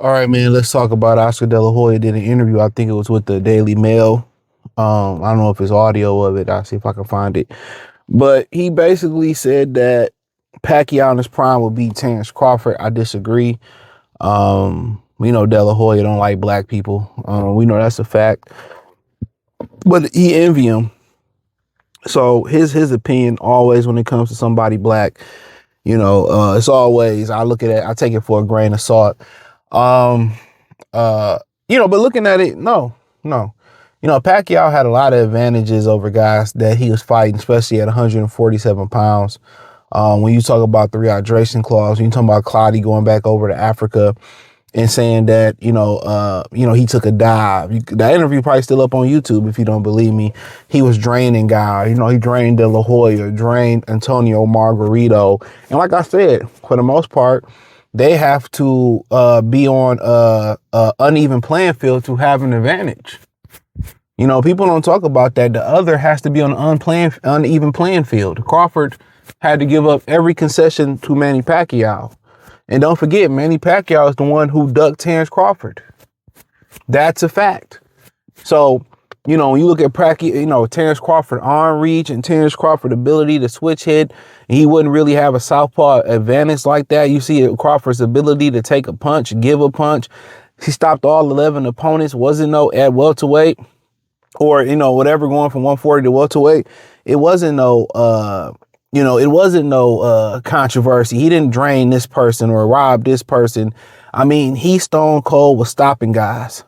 All right, man, let's talk about Oscar De La Hoya did an interview. I think it was with the Daily Mail. I don't know if it's audio of it. I'll see if I can find it. But he basically said that Pacquiao in his prime would beat Terence Crawford. I disagree. We know De La Hoya don't like black people. We know that's a fact. But he envy him. So his opinion always when it comes to somebody black, it's always I look at it, I take it for a grain of salt. Um, but looking at it, no. Pacquiao had a lot of advantages over guys that he was fighting, especially at 147 pounds. When you talk about the rehydration clause, when you talk about Clottey going back over to Africa and saying that, he took a dive. That interview probably still up on YouTube if you don't believe me. He was draining guys. He drained De La Hoya, drained Antonio Margarito. And like I said, for the most part, they have to be on a uneven playing field to have an advantage. People don't talk about that. The other has to be on an uneven playing field. Crawford had to give up every concession to Manny Pacquiao. And don't forget, Manny Pacquiao is the one who ducked Terence Crawford. That's a fact. So, when you look at Pacquiao, Terence Crawford arm reach and Terence Crawford ability to switch hit, he wouldn't really have a southpaw advantage like that. You see Crawford's ability to take a punch, give a punch. He stopped all 11 opponents, wasn't no at welterweight or, whatever going from 140 to welterweight. It wasn't no controversy. He didn't drain this person or rob this person. I mean, he stone cold was stopping guys.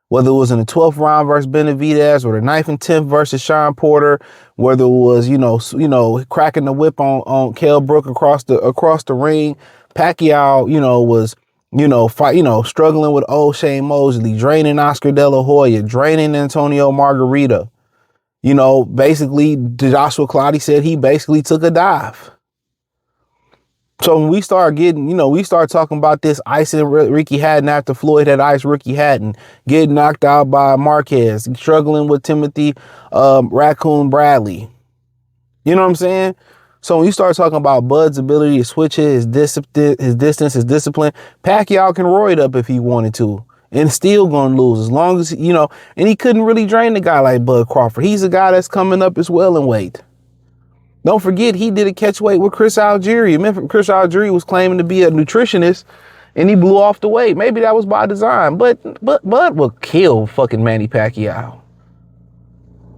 Whether it was in the 12th round versus Benavidez or the 9th and 10th versus Sean Porter, whether it was, cracking the whip on Kell Brook across the ring, Pacquiao, was, struggling with old Shane Mosley, draining Oscar De La Hoya, draining Antonio Margarita. Basically, Joshua Clottey said he basically took a dive. So when we start talking about this icing Ricky Hatton after Floyd had iced Ricky Hatton, getting knocked out by Marquez, struggling with Timothy Raccoon Bradley. You know what I'm saying? So when you start talking about Bud's ability to switch his distance, his discipline, Pacquiao can roid it up if he wanted to. And still gonna lose as long as, and he couldn't really drain the guy like Bud Crawford. He's a guy that's coming up as well in weight. Don't forget, he did a catch weight with Chris Algieri. Remember, Chris Algieri was claiming to be a nutritionist and he blew off the weight. Maybe that was by design, but Bud will kill fucking Manny Pacquiao.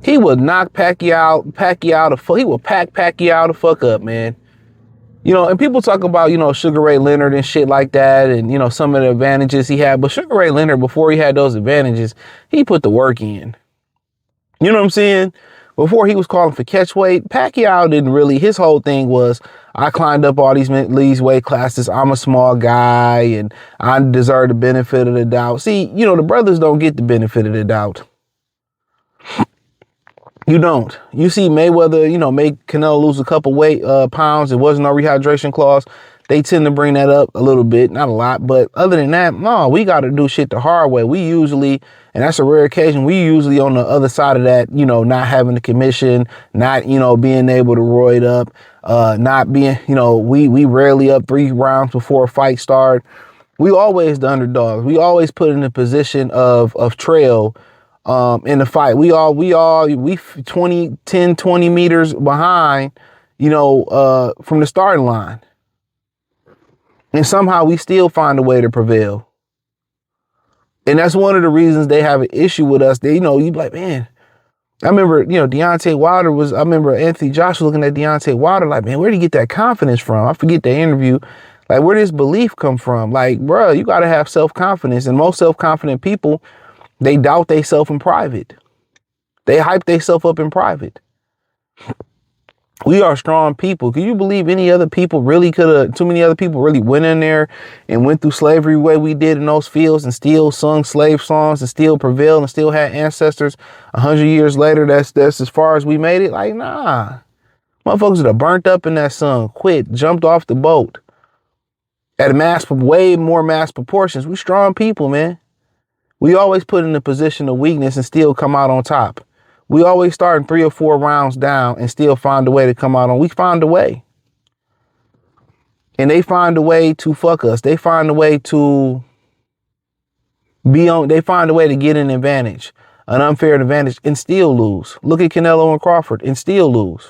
He would knock Pacquiao he will pack Pacquiao the fuck up, man. And people talk about, Sugar Ray Leonard and shit like that and, some of the advantages he had. But Sugar Ray Leonard, before he had those advantages, he put the work in. You know what I'm saying? Before he was calling for catch weight, Pacquiao didn't really, his whole thing was, I climbed up all these weight classes. I'm a small guy and I deserve the benefit of the doubt. See, the brothers don't get the benefit of the doubt. You don't. You see Mayweather, make Canelo lose a couple pounds. There wasn't no rehydration clause. They tend to bring that up a little bit, not a lot. But other than that, no, we got to do shit the hard way. We usually, and that's a rare occasion, we usually on the other side of that, not having the commission, not, being able to roid up, not being, we rarely up 3 rounds before a fight start. We always the underdogs. We always put in a position of trail in the fight. We 20 meters behind, from the starting line. And somehow we still find a way to prevail. And that's one of the reasons they have an issue with us. They, you be like, man, I remember, Deontay Wilder I remember Anthony Joshua looking at Deontay Wilder like, man, where did he get that confidence from? I forget the interview. Like, where does belief come from? Like, bro, you got to have self-confidence. And most self-confident people, they doubt themselves in private. They hype themselves up in private. We are strong people. Can you believe too many other people really went in there and went through slavery the way we did in those fields and still sung slave songs and still prevailed and still had ancestors 100 years later? That's as far as we made it. Like, nah. Motherfuckers that are burnt up in that sun, quit, jumped off the boat at way more mass proportions. We strong people, man. We always put in a position of weakness and still come out on top. We always start 3 or 4 rounds down and still find a way to come out on. We find a way. And they find a way to fuck us. They find a way to they find a way to get an advantage, an unfair advantage, and still lose. Look at Canelo and Crawford and still lose.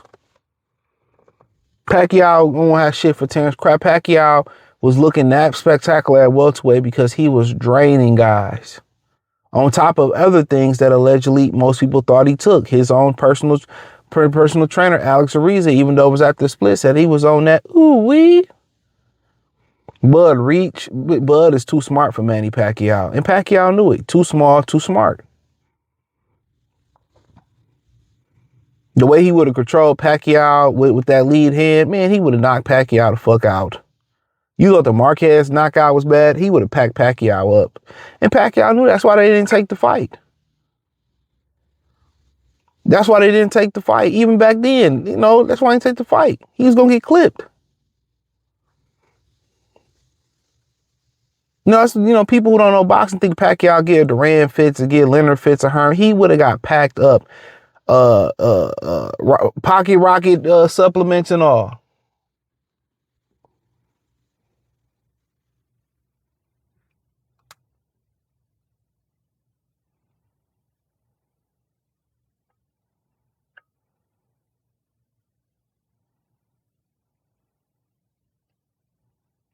Pacquiao won't have shit for Terence. Pacquiao was looking that spectacular at welterweight because he was draining guys. On top of other things that allegedly most people thought he took. His own personal trainer, Alex Ariza, even though it was after the split, said he was on that. Ooh wee. Bud is too smart for Manny Pacquiao. And Pacquiao knew it. Too small, too smart. The way he would have controlled Pacquiao with that lead hand, man, he would have knocked Pacquiao the fuck out. You thought the Marquez knockout was bad, he would have packed Pacquiao up. And Pacquiao knew that's why they didn't take the fight. That's why they didn't take the fight. Even back then, that's why they didn't take the fight. He was going to get clipped. People who don't know boxing think Pacquiao get Durant fits or get Leonard fits or Herm. He would have got packed up. Pocket rocket supplements and all.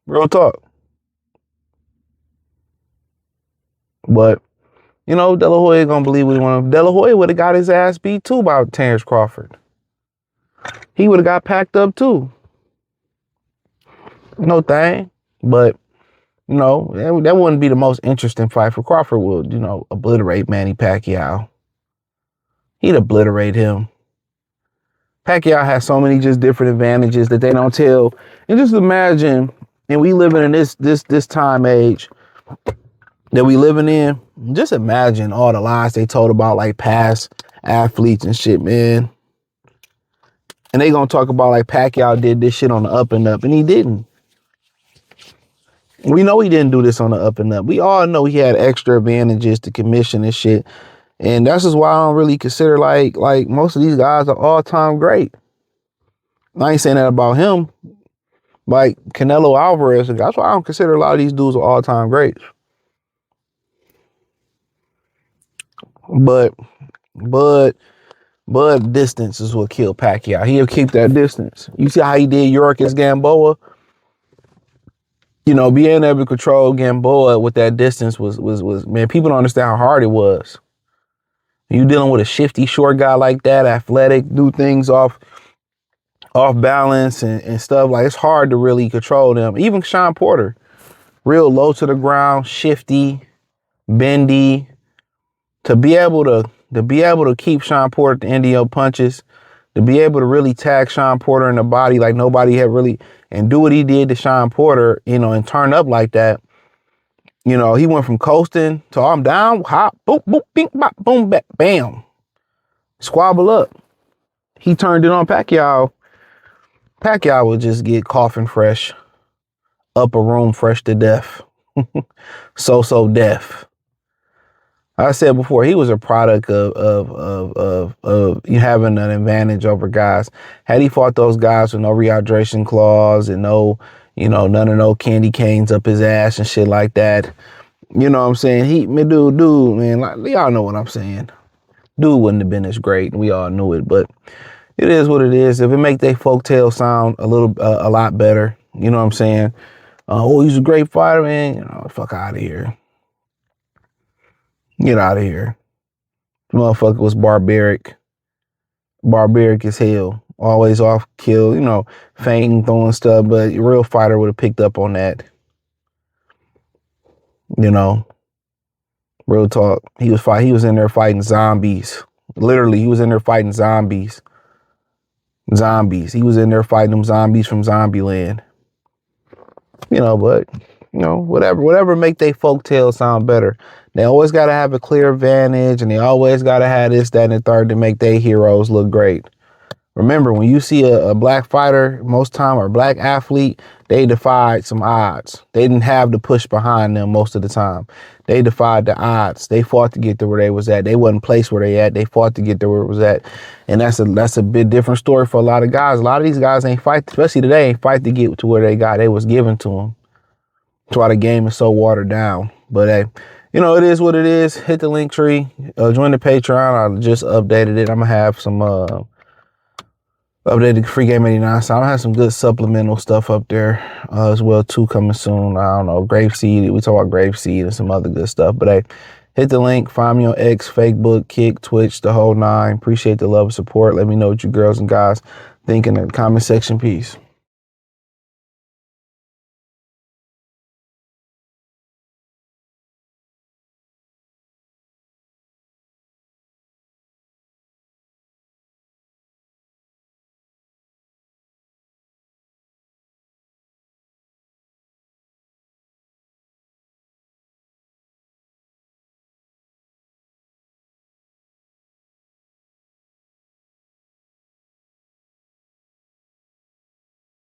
Real talk. But, De La Hoya gonna believe what he want. De La Hoya would have got his ass beat too by Terence Crawford. He would have got packed up too. No thing. But, that wouldn't be the most interesting fight for Crawford. Would, obliterate Manny Pacquiao. He'd obliterate him. Pacquiao has so many just different advantages that they don't tell. And just imagine, and we living in this time age that we living in, just imagine all the lies they told about like past athletes and shit, man. And they gonna talk about like Pacquiao did this shit on the up and up, and he didn't. We know he didn't do this on the up and up. We all know he had extra advantages to commission and shit. And that's just why I don't really consider like most of these guys are all-time great. I ain't saying that about him. Like Canelo Alvarez, that's why I don't consider a lot of these dudes are all-time greats. But distance is what killed Pacquiao. He'll keep that distance. You see how he did Yorkis Gamboa? Being able to control Gamboa with that distance was man, people don't understand how hard it was. You dealing with a shifty short guy like that, athletic, do things off balance and stuff. Like, it's hard to really control them. Even Sean Porter, real low to the ground, shifty, bendy. To be able to keep Sean Porter at the end of your punches, to be able to really tag Sean Porter in the body like nobody had really, and do what he did to Sean Porter, and turn up like that. He went from coasting to I'm down, hop, boop, boop, bing, bop, boom, back, bam. Squabble up. He turned it on Pacquiao. Pacquiao would just get coughing fresh, upper room fresh to death. so deaf. I said before, he was a product of having an advantage over guys. Had he fought those guys with no rehydration clause and no, none of no candy canes up his ass and shit like that, you know what I'm saying? Dude, man, like, y'all know what I'm saying. Dude wouldn't have been as great. We all knew it, but it is what it is. If it make their folktale sound a lot better, you know what I'm saying? He's a great fighter, man. Fuck out of here. Get out of here. The motherfucker was barbaric. Barbaric as hell. Always off kill, fainting, throwing stuff, but a real fighter would have picked up on that. Real talk. He was in there fighting zombies. Literally, he was in there fighting zombies. He was in there fighting them zombies from Zombieland. But whatever make they folktale sound better. They always got to have a clear advantage, and they always got to have this, that, and the third to make their heroes look great. Remember, when you see a black fighter, most time, or a black athlete, they defied some odds. They didn't have the push behind them most of the time. They defied the odds. They fought to get to where they was at. They wasn't placed where they at. They fought to get to where it was at. And that's a bit different story for a lot of guys. A lot of these guys ain't fight, especially today, ain't fight to get to where they got. They was given to them. That's why the game is so watered down. But hey, you know, it is what it is. Hit the link tree. Join the Patreon. I just updated it. I'm going to have some updated Free Game 89. So I'll have some good supplemental stuff up there as well too coming soon. I don't know, Grapeseed. We talk about Grapeseed and some other good stuff. But hey, hit the link. Find me on X, Facebook, Kick, Twitch, the whole nine. Appreciate the love and support. Let me know what you girls and guys think in the comment section. Peace.